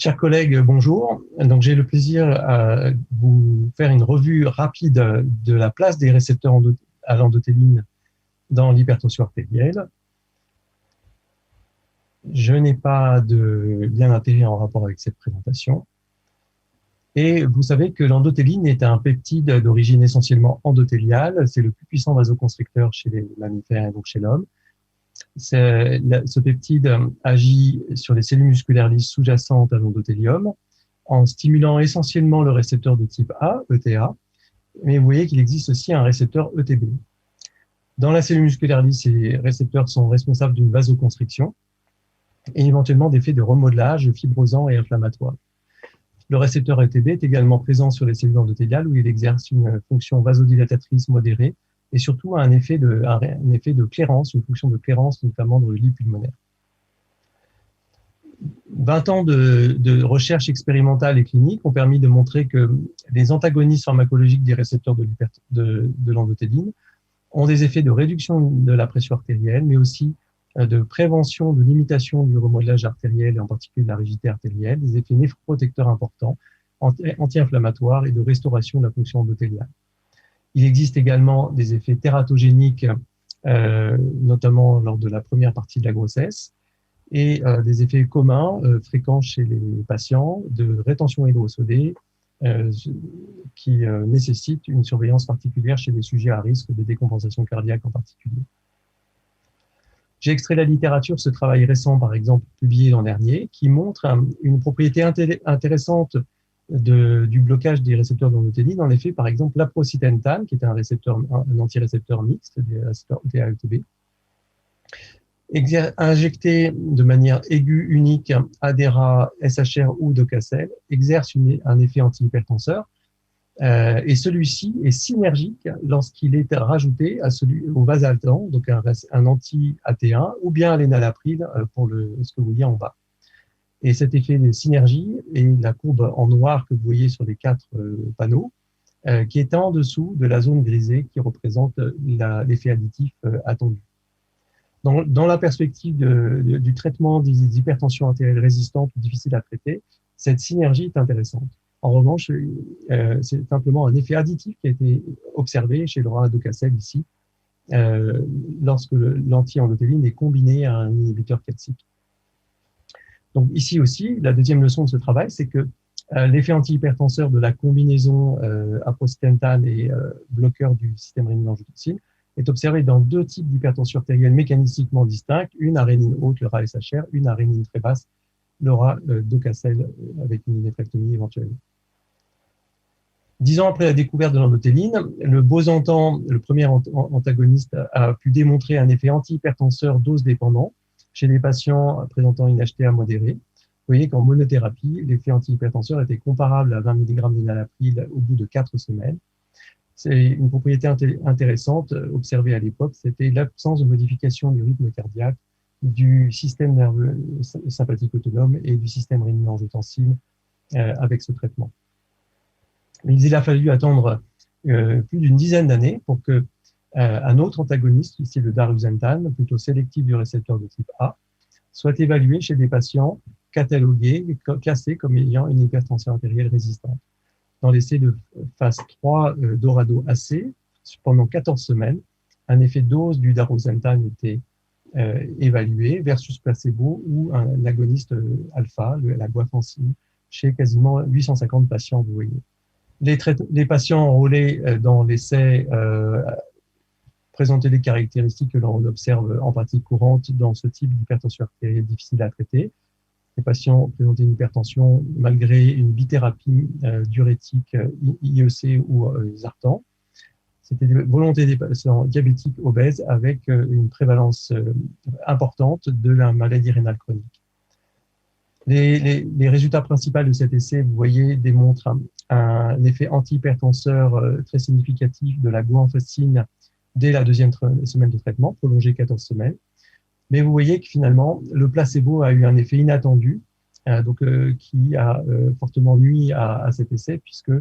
Chers collègues, bonjour. Donc, j'ai le plaisir à vous faire une revue rapide de la place des récepteurs à l'endothéline dans l'hypertension artérielle. Je n'ai pas de lien d'intérêt en rapport avec cette présentation. Et vous savez que l'endothéline est un peptide d'origine essentiellement endothéliale. C'est le plus puissant vasoconstricteur chez les mammifères et donc chez l'homme. Ce peptide agit sur les cellules musculaires lisses sous-jacentes à l'endothélium en stimulant essentiellement le récepteur de type A, ETA, mais vous voyez qu'il existe aussi un récepteur ETB. Dans la cellule musculaire lisse, ces récepteurs sont responsables d'une vasoconstriction et éventuellement d'effets de remodelage fibrosant et inflammatoire. Le récepteur ETB est également présent sur les cellules endothéliales où il exerce une fonction vasodilatatrice modérée et surtout un effet de clairance, une fonction de clairance notamment dans le lit pulmonaire. 20 ans de recherche expérimentale et clinique ont permis de montrer que les antagonistes pharmacologiques des récepteurs de l'endothéline ont des effets de réduction de la pression artérielle, mais aussi de prévention, de limitation du remodelage artériel et en particulier de la rigidité artérielle, des effets néphroprotecteurs importants, anti-inflammatoires et de restauration de la fonction endothéliale. Il existe également des effets tératogéniques, notamment lors de la première partie de la grossesse, et des effets communs fréquents chez les patients de rétention hydrosodée qui nécessitent une surveillance particulière chez les sujets à risque de décompensation cardiaque en particulier. J'ai extrait de la littérature ce travail récent, par exemple, publié l'an dernier, qui montre une propriété intéressante du blocage des récepteurs d'endothéline. En effet, par exemple, l'aprocitentane, qui est un antirécepteur mixte des récepteurs ETA-ETB, injecté de manière aiguë unique à DERA, SHR ou Docacel, exerce un effet antihypertenseur et celui-ci est synergique lorsqu'il est rajouté au vasaltan, donc un anti-AT1 ou bien à l'énalapril pour ce que vous voyez en bas. Et cet effet de synergie est la courbe en noir que vous voyez sur les 4 panneaux, qui est en dessous de la zone grisée qui représente l'effet additif attendu. Dans la perspective du traitement des hypertensions artérielles résistantes ou difficiles à traiter, cette synergie est intéressante. En revanche, c'est simplement un effet additif qui a été observé chez Laura Docacel ici, lorsque l'anti-endothéline est combiné à un inhibiteur 4-cycle. Donc ici aussi, la deuxième leçon de ce travail, c'est que l'effet antihypertenseur de la combinaison aprocitentane et bloqueur du système rénine-angiotensin est observé dans 2 types d'hypertension artérielle mécanistiquement distincts, une à rénine haute, le RA-SHR, une à rénine très basse, le RA-Docacel, avec une néphrectomie éventuelle. 10 ans après la découverte de l'endothéline, le bosantan, le premier antagoniste, a pu démontrer un effet antihypertenseur dose-dépendant chez les patients présentant une HTA modérée. Vous voyez qu'en monothérapie, l'effet antihypertenseur était comparable à 20 mg d'énalapril au bout de 4 semaines. C'est une propriété intéressante observée à l'époque, c'était l'absence de modification du rythme cardiaque, du système nerveux sympathique autonome et du système rénine-angiotensin avec ce traitement. Mais il a fallu attendre plus d'une dizaine d'années pour que un autre antagoniste, ici le daruzentane, plutôt sélectif du récepteur de type A, soit évalué chez des patients catalogués, classés comme ayant une hypertension artérielle résistante. Dans l'essai de phase 3 Dorado AC, pendant 14 semaines, un effet dose du daruzentane était évalué versus placebo ou un agoniste alpha, la guaifencine, chez quasiment 850 patients, vous voyez. Les patients enrôlés dans l'essai présentaient des caractéristiques que l'on observe en pratique courante dans ce type d'hypertension artérielle difficile à traiter. Les patients présentaient une hypertension malgré une bithérapie diurétique IEC ou Zartan. C'était des volontés des patients diabétiques obèses avec une prévalence importante de la maladie rénale chronique. Les résultats principaux de cet essai, vous voyez, démontrent un effet antihypertenseur très significatif de la guanfacine dès la 2e semaine de traitement, prolongé 14 semaines. Mais vous voyez que finalement, le placebo a eu un effet inattendu, qui a fortement nui à cet essai, puisque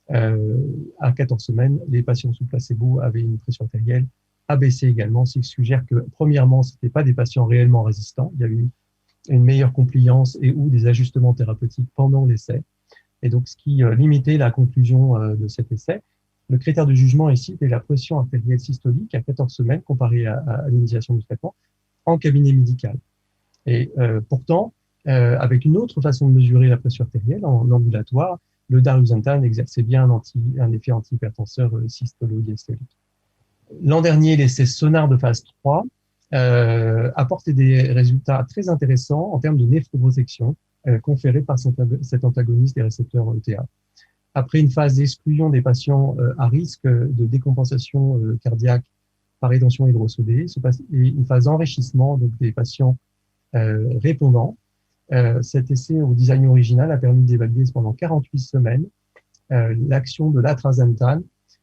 à 14 semaines, les patients sous placebo avaient une pression artérielle abaissée également, ce qui suggère que, premièrement, ce n'étaient pas des patients réellement résistants. Il y avait eu une meilleure compliance et ou des ajustements thérapeutiques pendant l'essai. Et donc, ce qui limitait la conclusion de cet essai. Le critère de jugement ici était la pression artérielle systolique à 14 semaines comparée à l'initiation du traitement en cabinet médical. Et pourtant, avec une autre façon de mesurer la pression artérielle en ambulatoire, le darolutamide exerçait bien un effet antihypertenseur systolo-diastolique. L'an dernier, l'essai SONAR de phase 3 apportait des résultats très intéressants en termes de néphroprotection conférée par cet antagoniste des récepteurs ETA. Après une phase d'exclusion des patients à risque de décompensation cardiaque par rétention hydrosodée, et une phase d'enrichissement donc des patients répondants, cet essai au design original a permis d'évaluer pendant 48 semaines l'action de l'atrasentan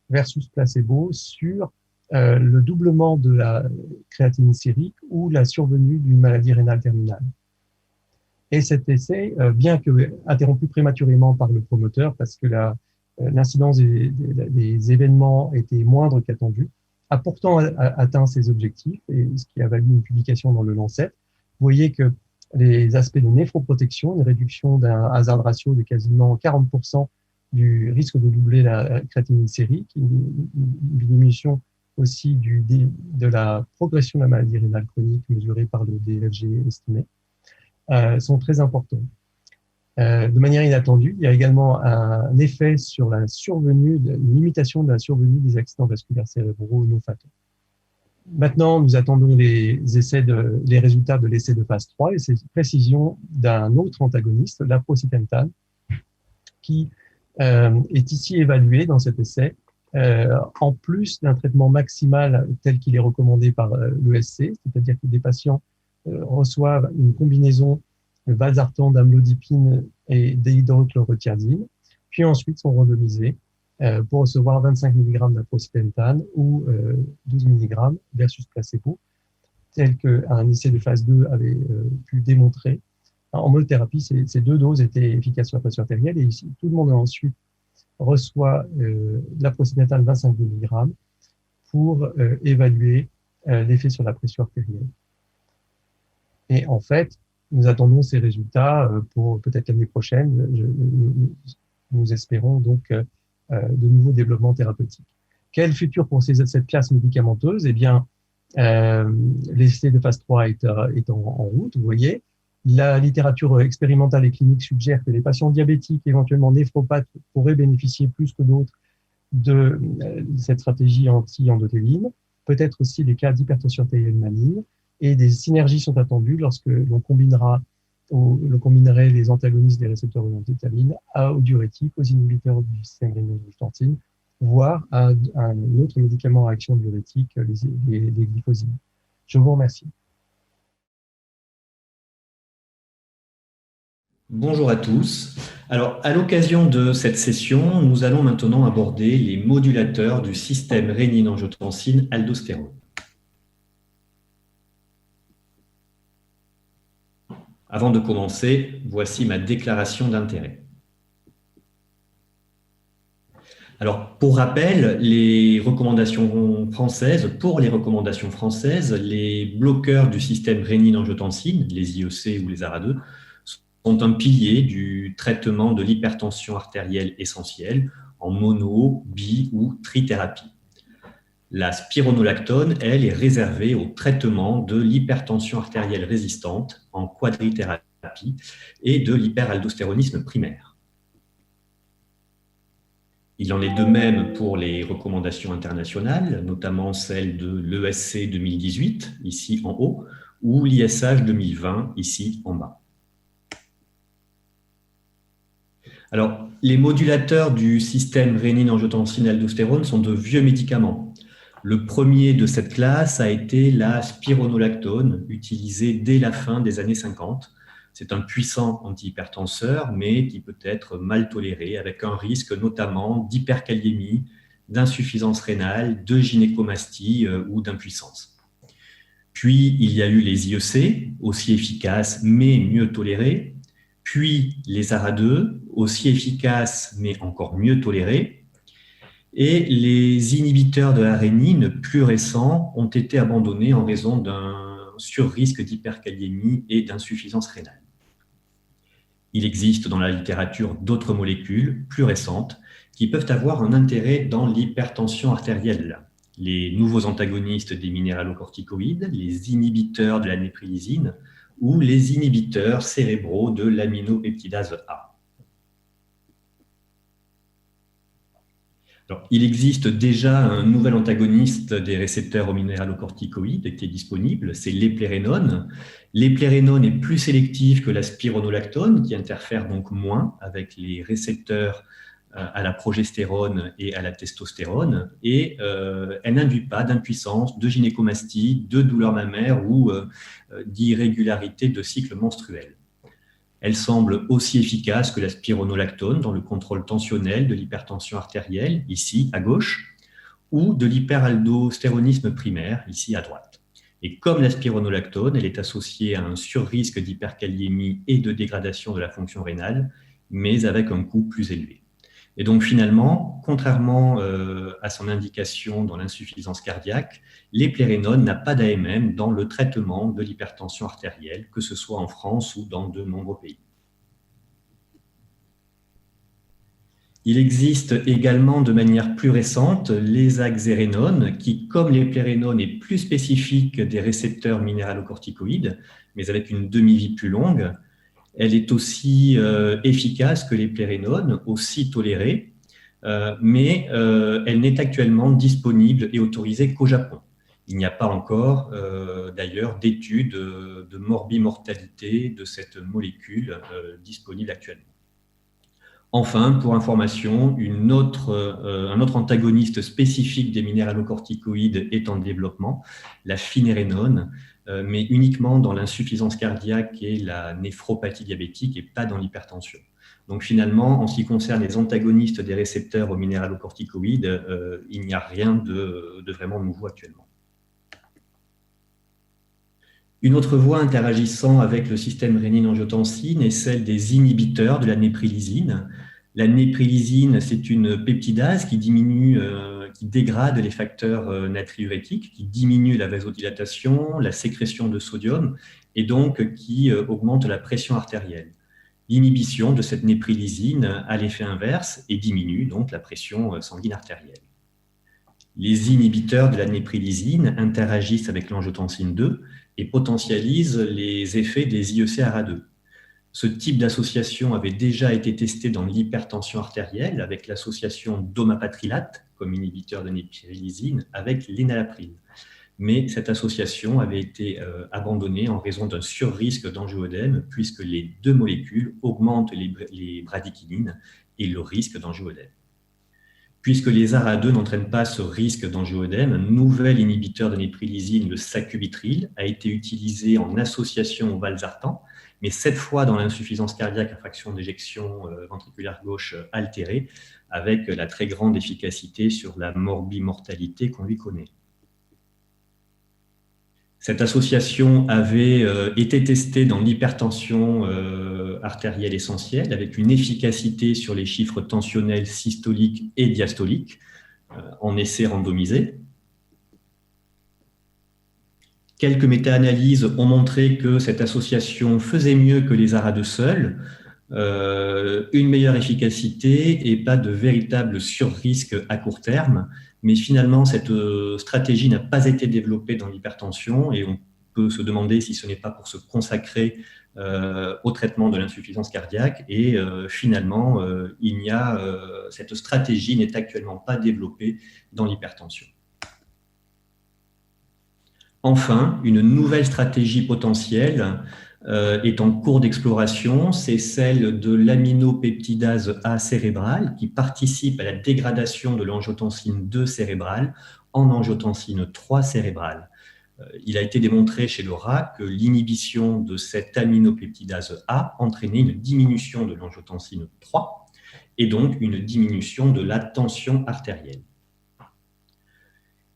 versus placebo sur le doublement de la créatinine sérique ou la survenue d'une maladie rénale terminale. Et cet essai, bien que interrompu prématurément par le promoteur, parce que l'incidence des événements était moindre qu'attendu, a pourtant atteint ses objectifs, et ce qui a valu une publication dans le Lancet. Vous voyez que les aspects de néphroprotection, une réduction d'un hazard ratio de quasiment 40% du risque de doubler la créatinine sérique, une diminution aussi de la progression de la maladie rénale chronique mesurée par le DLG estimé, sont très importants. De manière inattendue, il y a également un effet sur la survenue, une limitation de la survenue des accidents vasculaires cérébraux non fataux. Maintenant, nous attendons les résultats de l'essai de phase 3 et c'est précision d'un autre antagoniste, l'aprocitentan, qui est ici évalué dans cet essai en plus d'un traitement maximal tel qu'il est recommandé par l'ESC, c'est-à-dire que des patients reçoivent une combinaison de valsartan, d'amlodipine et d'hydrochlorothiazide, puis ensuite sont randomisés pour recevoir 25 mg d'aprocitentan ou 12 mg versus placebo, tel qu'un essai de phase 2 avait pu démontrer. En monothérapie, ces deux doses étaient efficaces sur la pression artérielle et ici, tout le monde ensuite reçoit l'aprocitentan 25 mg pour évaluer l'effet sur la pression artérielle. Et en fait, nous attendons ces résultats pour peut-être l'année prochaine. Nous espérons donc de nouveaux développements thérapeutiques. Quel futur pour cette classe médicamenteuse? Eh bien, l'essai de phase 3 est en route, vous voyez. La littérature expérimentale et clinique suggère que les patients diabétiques, éventuellement néphropathes, pourraient bénéficier plus que d'autres de cette stratégie anti-endothéline. Peut-être aussi les cas d'hypertension artérielle maligne. Et des synergies sont attendues lorsque l'on combinerait les antagonistes des récepteurs d'endothéline aux diurétiques, aux inhibiteurs du système rénine-angiotensine, voire à un autre médicament à action diurétique, les glyphosines. Je vous remercie. Bonjour à tous. Alors, à l'occasion de cette session, nous allons maintenant aborder les modulateurs du système rénine-angiotensine-aldostérone. Avant de commencer, voici ma déclaration d'intérêt. Alors, pour rappel, pour les recommandations françaises, les bloqueurs du système rénine-angiotensine, les IEC ou les ARA2, sont un pilier du traitement de l'hypertension artérielle essentielle en mono, bi ou trithérapie. La spironolactone, elle, est réservée au traitement de l'hypertension artérielle résistante en quadrithérapie et de l'hyperaldostéronisme primaire. Il en est de même pour les recommandations internationales, notamment celles de l'ESC 2018, ici en haut, ou l'ISH 2020, ici en bas. Alors, les modulateurs du système rénine-angiotensine-aldostérone sont de vieux médicaments. Le premier de cette classe a été la spironolactone, utilisée dès la fin des années 50. C'est un puissant antihypertenseur, mais qui peut être mal toléré, avec un risque notamment d'hyperkaliémie, d'insuffisance rénale, de gynécomastie ou d'impuissance. Puis, il y a eu les IEC, aussi efficaces mais mieux tolérés. Puis, les ARA2, aussi efficaces mais encore mieux tolérés. Et les inhibiteurs de la rénine plus récents ont été abandonnés en raison d'un sur-risque d'hyperkaliémie et d'insuffisance rénale. Il existe dans la littérature d'autres molécules plus récentes qui peuvent avoir un intérêt dans l'hypertension artérielle. Les nouveaux antagonistes des minéralocorticoïdes, les inhibiteurs de la néprilysine ou les inhibiteurs cérébraux de l'aminopeptidase A. Alors, il existe déjà un nouvel antagoniste des récepteurs aux minéralocorticoïdes qui est disponible, c'est l'éplérénone. L'éplérénone est plus sélective que la spironolactone, qui interfère donc moins avec les récepteurs à la progestérone et à la testostérone, et elle n'induit pas d'impuissance, de gynécomastie, de douleurs mammaires ou d'irrégularité de cycle menstruel. Elle semble aussi efficace que la spironolactone dans le contrôle tensionnel de l'hypertension artérielle, ici à gauche, ou de l'hyperaldostéronisme primaire, ici à droite. Et comme la spironolactone, elle est associée à un surrisque d'hyperkaliémie et de dégradation de la fonction rénale, mais avec un coût plus élevé. Et donc finalement, contrairement à son indication dans l'insuffisance cardiaque, l'éplérénone n'a pas d'AMM dans le traitement de l'hypertension artérielle, que ce soit en France ou dans de nombreux pays. Il existe également de manière plus récente l'hexaxérénone qui, comme l'éplérénone, est plus spécifique des récepteurs minéralocorticoïdes, mais avec une demi-vie plus longue. Elle est aussi efficace que l'éplérénone, aussi tolérée, mais elle n'est actuellement disponible et autorisée qu'au Japon. Il n'y a pas encore, d'ailleurs, d'études de morbimortalité de cette molécule disponible actuellement. Enfin, pour information, un autre antagoniste spécifique des minéralocorticoïdes est en développement, la finérénone, mais uniquement dans l'insuffisance cardiaque et la néphropathie diabétique et pas dans l'hypertension. Donc finalement, en ce qui concerne les antagonistes des récepteurs aux minéralocorticoïdes, il n'y a rien de vraiment nouveau actuellement. Une autre voie interagissant avec le système rénine-angiotensine est celle des inhibiteurs de la néprilysine. La néprilysine, c'est une peptidase qui dégrade les facteurs natriurétiques, qui diminue la vasodilatation, la sécrétion de sodium et donc qui augmente la pression artérielle. L'inhibition de cette néprilysine a l'effet inverse et diminue donc la pression sanguine artérielle. Les inhibiteurs de la néprilysine interagissent avec l'angiotensine 2 et potentialisent les effets des IECRA2. Ce type d'association avait déjà été testé dans l'hypertension artérielle avec l'association d'omapatrilate comme inhibiteur de néprilysine avec l'énalapril. Mais cette association avait été abandonnée en raison d'un surrisque d'angioëdème puisque les deux molécules augmentent les bradykinines et le risque d'angioëdème. Puisque les ARA2 n'entraînent pas ce risque d'angioëdème, un nouvel inhibiteur de néprilysine, le sacubitril, a été utilisé en association au valsartan, mais cette fois dans l'insuffisance cardiaque à fraction d'éjection ventriculaire gauche altérée, avec la très grande efficacité sur la morbimortalité qu'on lui connaît. Cette association avait été testée dans l'hypertension artérielle essentielle avec une efficacité sur les chiffres tensionnels systoliques et diastoliques en essai randomisé. Quelques méta-analyses ont montré que cette association faisait mieux que les ARA2 seuls, une meilleure efficacité et pas de véritable surrisque à court terme. Mais finalement, cette stratégie n'a pas été développée dans l'hypertension et on peut se demander si ce n'est pas pour se consacrer au traitement de l'insuffisance cardiaque. Et finalement, cette stratégie n'est actuellement pas développée dans l'hypertension. Enfin, une nouvelle stratégie potentielle est en cours d'exploration, c'est celle de l'aminopeptidase A cérébrale qui participe à la dégradation de l'angiotensine 2 cérébrale en angiotensine 3 cérébrale. Il a été démontré chez le rat que l'inhibition de cette aminopeptidase A entraînait une diminution de l'angiotensine 3 et donc une diminution de la tension artérielle.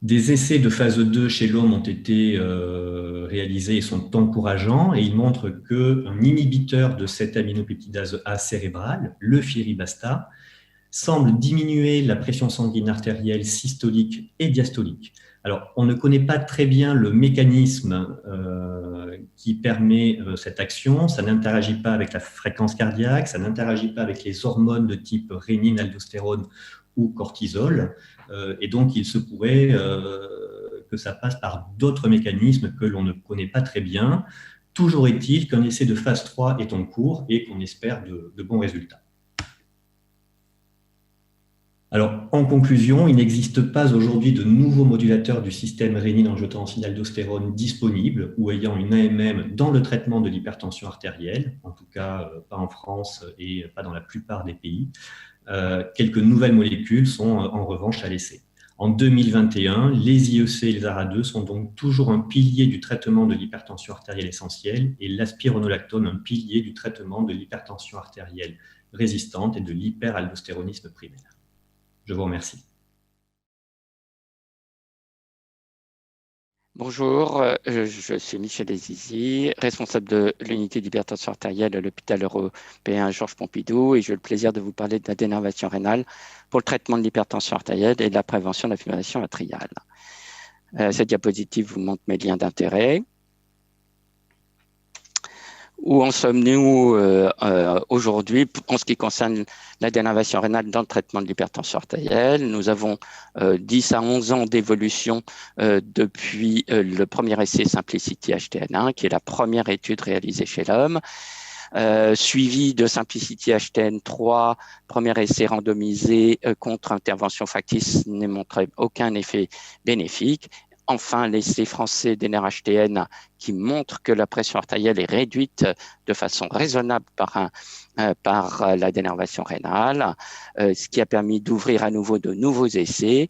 Des essais de phase 2 chez l'homme ont été réalisés et sont encourageants et ils montrent qu'un inhibiteur de cette aminopeptidase A cérébrale, le firibasta, semble diminuer la pression sanguine artérielle systolique et diastolique Alors, on ne connaît pas très bien le mécanisme qui permet cette action. Ça n'interagit pas avec la fréquence cardiaque, ça n'interagit pas avec les hormones de type rénine, aldostérone ou cortisol. Et donc, il se pourrait que ça passe par d'autres mécanismes que l'on ne connaît pas très bien. Toujours est-il qu'un essai de phase 3 est en cours et qu'on espère de bons résultats. Alors, en conclusion, il n'existe pas aujourd'hui de nouveaux modulateurs du système rénine-angiotensin-aldostérone disponibles ou ayant une AMM dans le traitement de l'hypertension artérielle, en tout cas pas en France et pas dans la plupart des pays. Quelques nouvelles molécules sont en revanche à l'essai. En 2021, les IEC et les ARA2 sont donc toujours un pilier du traitement de l'hypertension artérielle essentielle et l'aspironolactone un pilier du traitement de l'hypertension artérielle résistante et de l'hyperaldostéronisme primaire. Je vous remercie. Bonjour, je suis Michel Azizi, responsable de l'unité d'hypertension artérielle à l'hôpital européen Georges Pompidou, et j'ai le plaisir de vous parler de la dénervation rénale pour le traitement de l'hypertension artérielle et de la prévention de la fibrillation atriale. Cette diapositive vous montre mes liens d'intérêt. Où en sommes-nous aujourd'hui en ce qui concerne la dénervation rénale dans le traitement de l'hypertension artérielle? Nous avons 10 à 11 ans d'évolution depuis le premier essai Simplicity HTN1, qui est la première étude réalisée chez l'homme, suivi de Simplicity HTN3, premier essai randomisé contre intervention factice n'a montré aucun effet bénéfique. Enfin, l'essai français d'ENER-HTN qui montre que la pression artérielle est réduite de façon raisonnable par la dénervation rénale, ce qui a permis d'ouvrir à nouveau de nouveaux essais,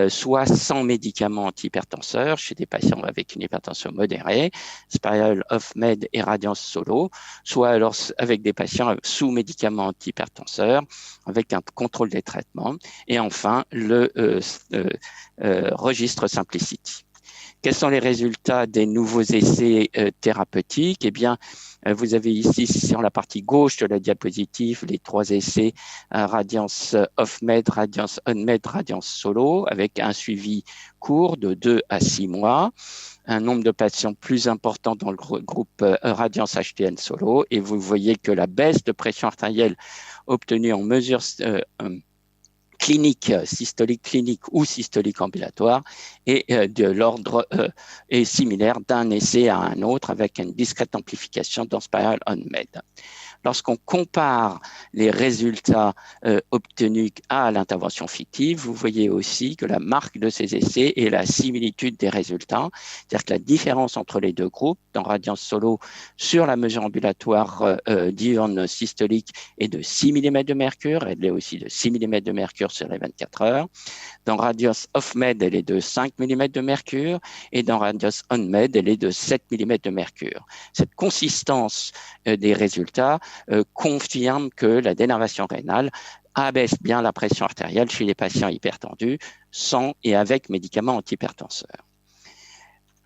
soit sans médicaments antihypertenseurs chez des patients avec une hypertension modérée, Spiral, OFF-MED et Radiance Solo, soit alors avec des patients sous médicaments antihypertenseurs avec un contrôle des traitements, et enfin le registre Simplicity. Quels sont les résultats des nouveaux essais thérapeutiques? Eh bien, vous avez ici sur la partie gauche de la diapositive les 3 essais Radiance Off-Med, Radiance On-Med, Radiance Solo, avec un suivi court de 2 à 6 mois, un nombre de patients plus important dans le groupe Radiance HTN Solo, et vous voyez que la baisse de pression artérielle obtenue en mesure clinique, systolique clinique ou systolique ambulatoire et de l'ordre est similaire d'un essai à un autre avec une discrète amplification dans Spiral On-Med. Lorsqu'on compare les résultats obtenus à l'intervention fictive, vous voyez aussi que la marque de ces essais est la similitude des résultats, c'est-à-dire que la différence entre les deux groupes, dans Radiance Solo, sur la mesure ambulatoire diurne systolique est de 6 mm de mercure, elle est aussi de 6 mm de mercure sur les 24 heures. Dans Radiance Off-Med, elle est de 5 mm de mercure, et dans Radiance On-Med, elle est de 7 mm de mercure. Cette consistance des résultats confirme que la dénervation rénale abaisse bien la pression artérielle chez les patients hypertendus sans et avec médicaments antihypertenseurs.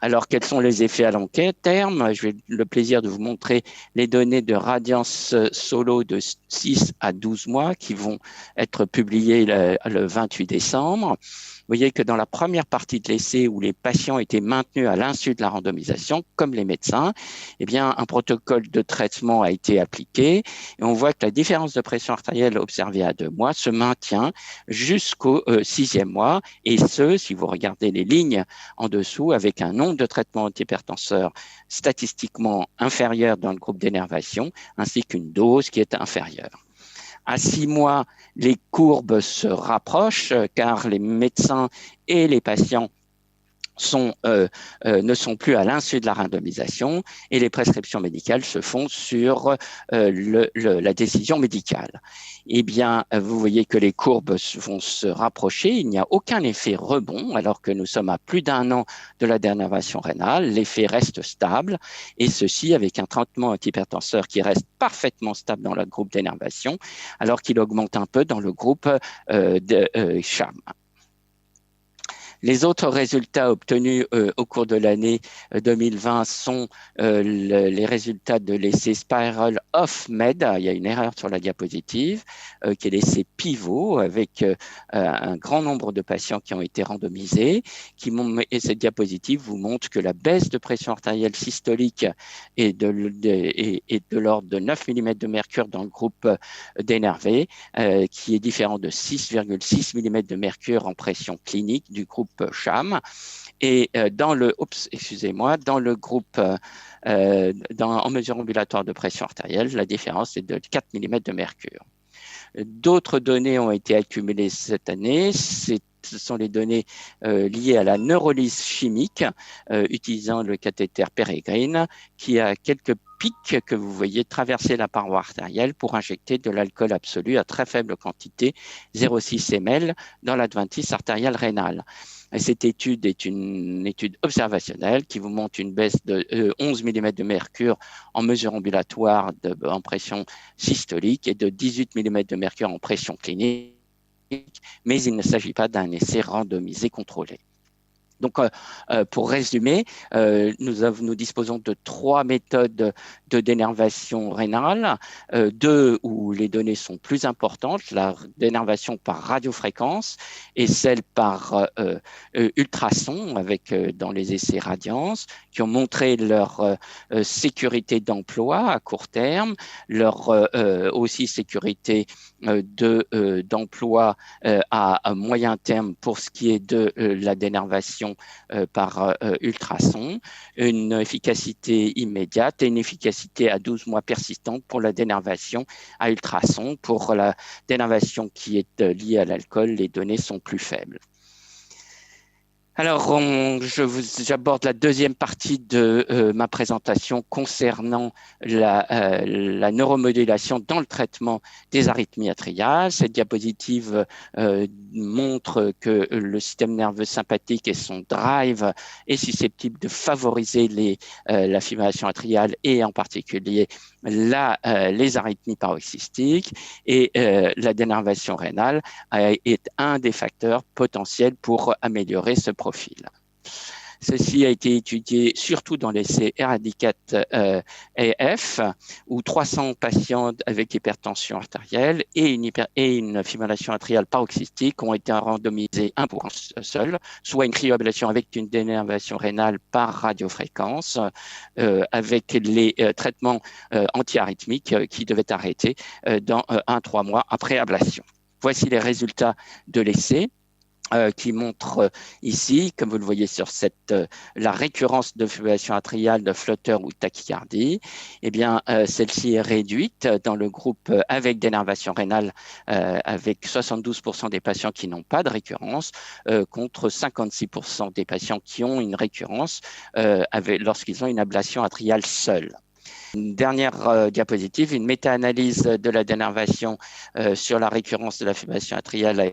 Alors, quels sont les effets à long terme? J'ai le plaisir de vous montrer les données de Radiance Solo de 6 à 12 mois qui vont être publiées le 28 décembre. Vous voyez que dans la première partie de l'essai où les patients étaient maintenus à l'insu de la randomisation, comme les médecins, eh bien, un protocole de traitement a été appliqué et on voit que la différence de pression artérielle observée à 2 mois se maintient jusqu'au 6e mois, et ce, si vous regardez les lignes en dessous, avec un nombre de traitements antihypertenseurs statistiquement inférieur dans le groupe d'énervation, ainsi qu'une dose qui est inférieure. À 6 mois, les courbes se rapprochent car les médecins et les patients ne sont plus à l'insu de la randomisation et les prescriptions médicales se font sur la décision médicale. Eh bien, vous voyez que les courbes vont se rapprocher, il n'y a aucun effet rebond alors que nous sommes à plus d'1 an de la dénervation rénale, l'effet reste stable et ceci avec un traitement antihypertenseur qui reste parfaitement stable dans le groupe d'énervation alors qu'il augmente un peu dans le groupe de sham. Les autres résultats obtenus au cours de l'année 2020 sont les résultats de l'essai Spiral of Med. Il y a une erreur sur la diapositive, qui est l'essai pivot avec un grand nombre de patients qui ont été randomisés. Et cette diapositive vous montre que la baisse de pression artérielle systolique est de l'ordre de 9 mm de mercure dans le groupe d'énervé, qui est différent de 6,6 mm de mercure en pression clinique du groupe sham. Et dans le groupe en mesure ambulatoire de pression artérielle, la différence est de 4 mm de mercure. D'autres données ont été accumulées cette année. Ce sont les données liées à la neurolyse chimique utilisant le cathéter Peregrine, qui a quelques pics que vous voyez traverser la paroi artérielle pour injecter de l'alcool absolu à très faible quantité, 0,6 ml, dans l'adventice artérielle rénale. Et cette étude est une étude observationnelle qui vous montre une baisse de 11 mm de mercure en mesure ambulatoire en pression systolique et de 18 mm de mercure en pression clinique, mais il ne s'agit pas d'un essai randomisé contrôlé. Donc, pour résumer, nous disposons de 3 méthodes de dénervation rénale, 2 où les données sont plus importantes, la dénervation par radiofréquence et celle par ultrasons dans les essais Radiance, qui ont montré leur sécurité d'emploi à court terme, leur aussi sécurité d'emploi à moyen terme pour ce qui est de la dénervation par ultrasons, une efficacité immédiate et une efficacité à 12 mois persistante pour la dénervation à ultrasons. Pour la dénervation qui est liée à l'alcool, les données sont plus faibles. Alors, j'aborde la deuxième partie de ma présentation concernant la neuromodulation dans le traitement des arythmies atriales. Cette diapositive montre que le système nerveux sympathique et son drive est susceptible de favoriser la fibrillation atriale et en particulier les arythmies paroxystiques, et la dénervation rénale est un des facteurs potentiels pour améliorer ce profil. Ceci a été étudié surtout dans l'essai ERADICATE-AF, où 300 patients avec hypertension artérielle et une fibrillation atriale paroxystique ont été randomisés un pour un seul, soit une cryoablation avec une dénervation rénale par radiofréquence, avec les traitements antiarythmiques qui devaient arrêter dans 1-3 mois après ablation. Voici les résultats de l'essai. Qui montre ici, comme vous le voyez sur la récurrence de fibrillation atriale, de flotteur ou de tachycardie. Eh bien, celle-ci est réduite dans le groupe avec dénervation rénale, avec 72% des patients qui n'ont pas de récurrence, contre 56% des patients qui ont une récurrence lorsqu'ils ont une ablation atriale seule. Une dernière diapositive, une méta-analyse de la dénervation sur la récurrence de la fibrillation atriale a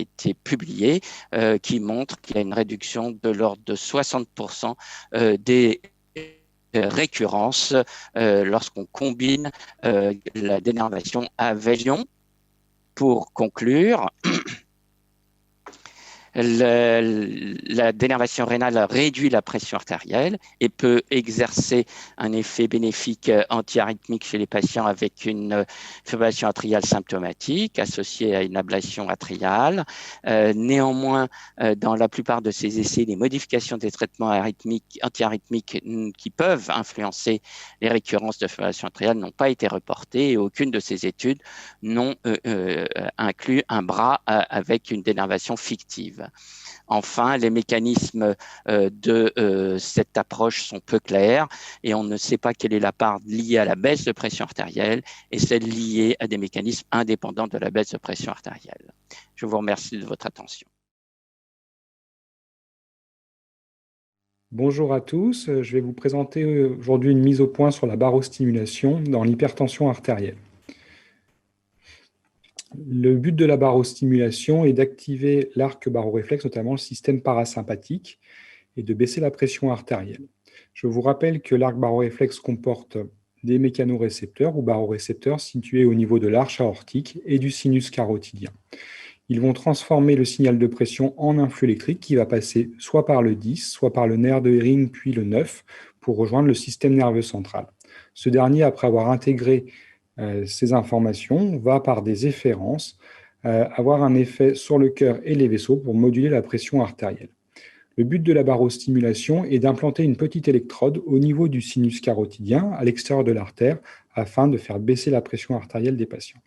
été publié, qui montre qu'il y a une réduction de l'ordre de 60% des récurrences lorsqu'on combine la dénervation avec Lyon. Pour conclure, la dénervation rénale réduit la pression artérielle et peut exercer un effet bénéfique antiarythmique chez les patients avec une fibrillation atriale symptomatique associée à une ablation atriale. Néanmoins, dans la plupart de ces essais, les modifications des traitements antiarythmiques qui peuvent influencer les récurrences de fibrillation atriale n'ont pas été reportées, et aucune de ces études n'ont inclus un bras avec une dénervation fictive. Enfin, les mécanismes de cette approche sont peu clairs et on ne sait pas quelle est la part liée à la baisse de pression artérielle et celle liée à des mécanismes indépendants de la baisse de pression artérielle. Je vous remercie de votre attention. Bonjour à tous, je vais vous présenter aujourd'hui une mise au point sur la barostimulation dans l'hypertension artérielle. Le but de la barostimulation est d'activer l'arc baroréflexe, notamment le système parasympathique, et de baisser la pression artérielle. Je vous rappelle que l'arc baroréflexe comporte des mécanorécepteurs ou barorécepteurs situés au niveau de l'arche aortique et du sinus carotidien. Ils vont transformer le signal de pression en un flux électrique qui va passer soit par le 10, soit par le nerf de Herring, puis le 9, pour rejoindre le système nerveux central. Ce dernier, après avoir intégré ces informations, va par des efférences avoir un effet sur le cœur et les vaisseaux pour moduler la pression artérielle. Le but de la barostimulation est d'implanter une petite électrode au niveau du sinus carotidien, à l'extérieur de l'artère, afin de faire baisser la pression artérielle des patients.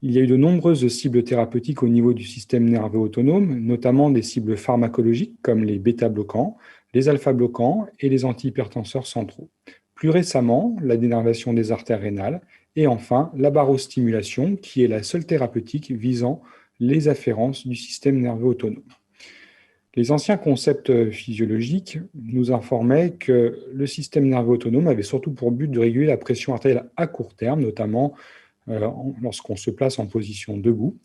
Il y a eu de nombreuses cibles thérapeutiques au niveau du système nerveux autonome, notamment des cibles pharmacologiques comme les bêta-bloquants, les alpha-bloquants et les antihypertenseurs centraux. Plus récemment, la dénervation des artères rénales et enfin la barostimulation, qui est la seule thérapeutique visant les afférences du système nerveux autonome. Les anciens concepts physiologiques nous informaient que le système nerveux autonome avait surtout pour but de réguler la pression artérielle à court terme, notamment lorsqu'on se place en position debout.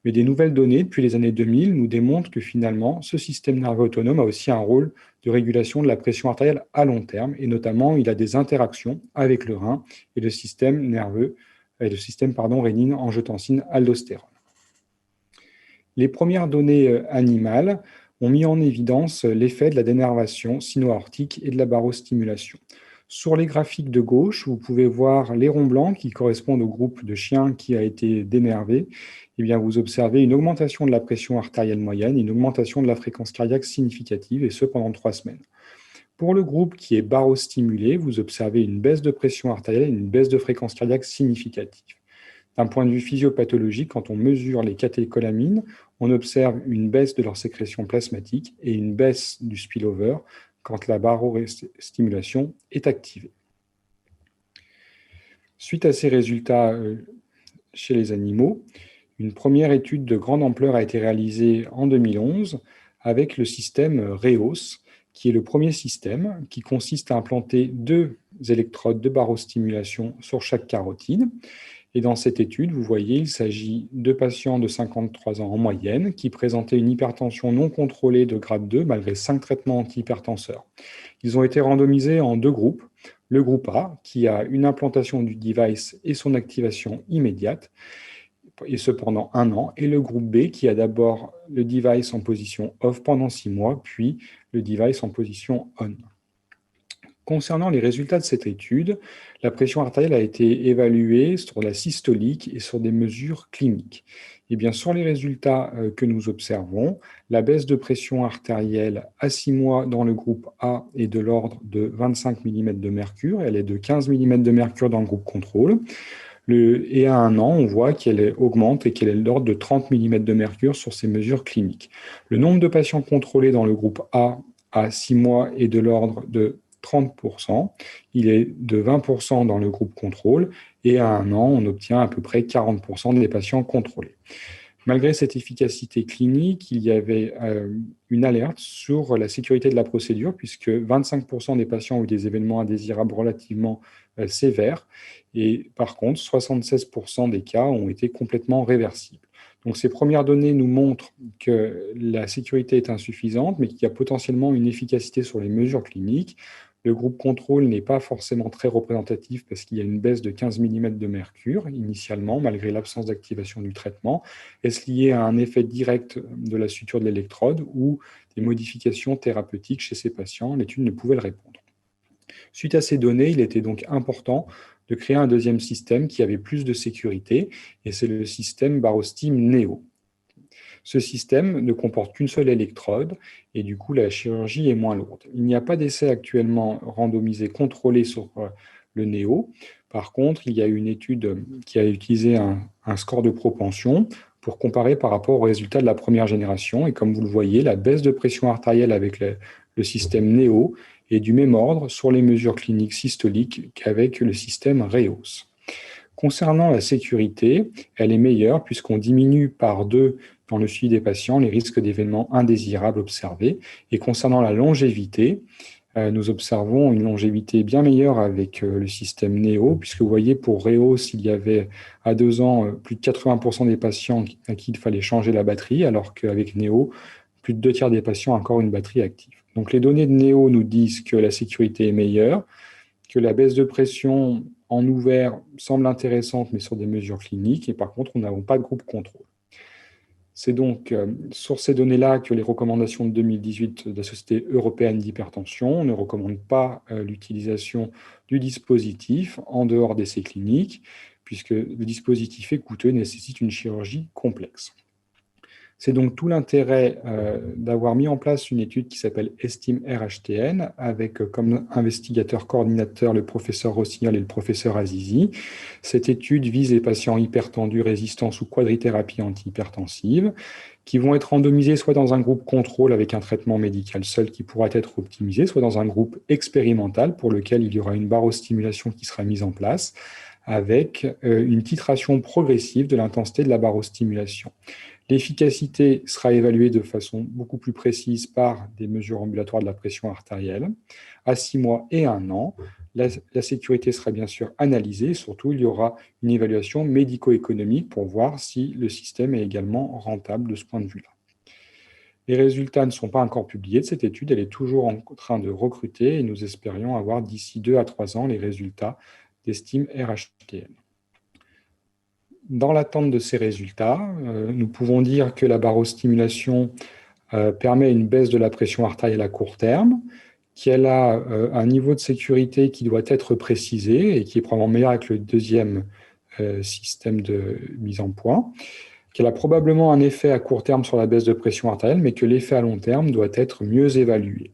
Mais des nouvelles données depuis les années 2000 nous démontrent que finalement, ce système nerveux autonome a aussi un rôle de régulation de la pression artérielle à long terme, et notamment il a des interactions avec le rein et le système rénine-angiotensin-aldostérone. Les premières données animales ont mis en évidence l'effet de la dénervation sino-aortique et de la barostimulation. Sur les graphiques de gauche, vous pouvez voir les ronds blancs qui correspondent au groupe de chiens qui a été dénervé. Eh bien, vous observez une augmentation de la pression artérielle moyenne, une augmentation de la fréquence cardiaque significative, et ce pendant 3 semaines. Pour le groupe qui est barostimulé, vous observez une baisse de pression artérielle et une baisse de fréquence cardiaque significative. D'un point de vue physiopathologique, quand on mesure les catécholamines, on observe une baisse de leur sécrétion plasmatique et une baisse du spillover quand la barostimulation est activée. Suite à ces résultats chez les animaux, une première étude de grande ampleur a été réalisée en 2011 avec le système REOS, qui est le premier système qui consiste à implanter 2 électrodes de barostimulation sur chaque carotide. Et dans cette étude, vous voyez, il s'agit de patients de 53 ans en moyenne qui présentaient une hypertension non contrôlée de grade 2 malgré 5 traitements antihypertenseurs. Ils ont été randomisés en 2 groupes. Le groupe A, qui a une implantation du device et son activation immédiate, et ce pendant 1 an, et le groupe B, qui a d'abord le device en position off pendant 6 mois, puis le device en position on. Concernant les résultats de cette étude, la pression artérielle a été évaluée sur la systolique et sur des mesures cliniques. Et bien, sur les résultats que nous observons, la baisse de pression artérielle à 6 mois dans le groupe A est de l'ordre de 25 mm de mercure, elle est de 15 mm de mercure dans le groupe contrôle. Et à 1 an, on voit qu'elle augmente et qu'elle est de l'ordre de 30 mm de mercure sur ces mesures cliniques. Le nombre de patients contrôlés dans le groupe A à 6 mois est de l'ordre de 30%, il est de 20% dans le groupe contrôle, et à 1 an, on obtient à peu près 40% des patients contrôlés. Malgré cette efficacité clinique, il y avait une alerte sur la sécurité de la procédure, puisque 25% des patients ont eu des événements indésirables relativement sévères, et par contre, 76% des cas ont été complètement réversibles. Donc ces premières données nous montrent que la sécurité est insuffisante, mais qu'il y a potentiellement une efficacité sur les mesures cliniques. Le groupe contrôle n'est pas forcément très représentatif parce qu'il y a une baisse de 15 mm de mercure initialement, malgré l'absence d'activation du traitement. Est-ce lié à un effet direct de la suture de l'électrode ou des modifications thérapeutiques chez ces patients? L'étude ne pouvait le répondre. Suite à ces données, il était donc important de créer un deuxième système qui avait plus de sécurité, et c'est le système Barostim Neo. Ce système ne comporte qu'une seule électrode, et du coup, la chirurgie est moins lourde. Il n'y a pas d'essai actuellement randomisé contrôlé sur le Neo. Par contre, il y a une étude qui a utilisé un score de propension pour comparer par rapport aux résultats de la première génération, et comme vous le voyez, la baisse de pression artérielle avec le système Neo est du même ordre sur les mesures cliniques systoliques qu'avec le système REOS. Concernant la sécurité, elle est meilleure puisqu'on diminue par 2 dans le suivi des patients les risques d'événements indésirables observés. Et concernant la longévité, nous observons une longévité bien meilleure avec le système Neo, puisque vous voyez, pour REOS, il y avait à 2 ans plus de 80% des patients à qui il fallait changer la batterie, alors qu'avec Neo, plus de 2 tiers des patients ont encore une batterie active. Donc les données de Neo nous disent que la sécurité est meilleure, que la baisse de pression en ouvert semble intéressante, mais sur des mesures cliniques, et par contre, nous n'avons pas de groupe contrôle. C'est donc sur ces données-là que les recommandations de 2018 de la Société européenne d'hypertension ne recommandent pas l'utilisation du dispositif en dehors d'essais cliniques, puisque le dispositif est coûteux et nécessite une chirurgie complexe. C'est donc tout l'intérêt d'avoir mis en place une étude qui s'appelle ESTIME-RHTN, avec comme investigateur coordinateur le professeur Rossignol et le professeur Azizi. Cette étude vise les patients hypertendus résistants sous quadrithérapie antihypertensive, qui vont être randomisés soit dans un groupe contrôle avec un traitement médical seul qui pourra être optimisé, soit dans un groupe expérimental pour lequel il y aura une barostimulation qui sera mise en place, avec une titration progressive de l'intensité de la barostimulation. L'efficacité sera évaluée de façon beaucoup plus précise par des mesures ambulatoires de la pression artérielle à 6 mois et 1 an. La sécurité sera bien sûr analysée et surtout, il y aura une évaluation médico-économique pour voir si le système est également rentable de ce point de vue-là. Les résultats ne sont pas encore publiés de cette étude, elle est toujours en train de recruter et nous espérions avoir d'ici 2 à 3 ans les résultats d'ESTIME-RHTN. Dans l'attente de ces résultats, nous pouvons dire que la barostimulation permet une baisse de la pression artérielle à court terme, qu'elle a un niveau de sécurité qui doit être précisé et qui est probablement meilleur avec le deuxième système de mise en point, qu'elle a probablement un effet à court terme sur la baisse de pression artérielle, mais que l'effet à long terme doit être mieux évalué.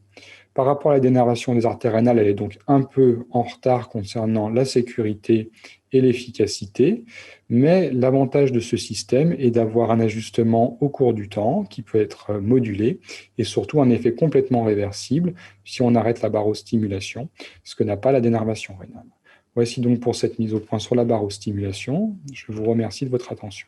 Par rapport à la dénervation des artères rénales, elle est donc un peu en retard concernant la sécurité et l'efficacité, mais l'avantage de ce système est d'avoir un ajustement au cours du temps qui peut être modulé et surtout un effet complètement réversible si on arrête la barostimulation, ce que n'a pas la dénervation rénale. Voici donc pour cette mise au point sur la barostimulation. Je vous remercie de votre attention.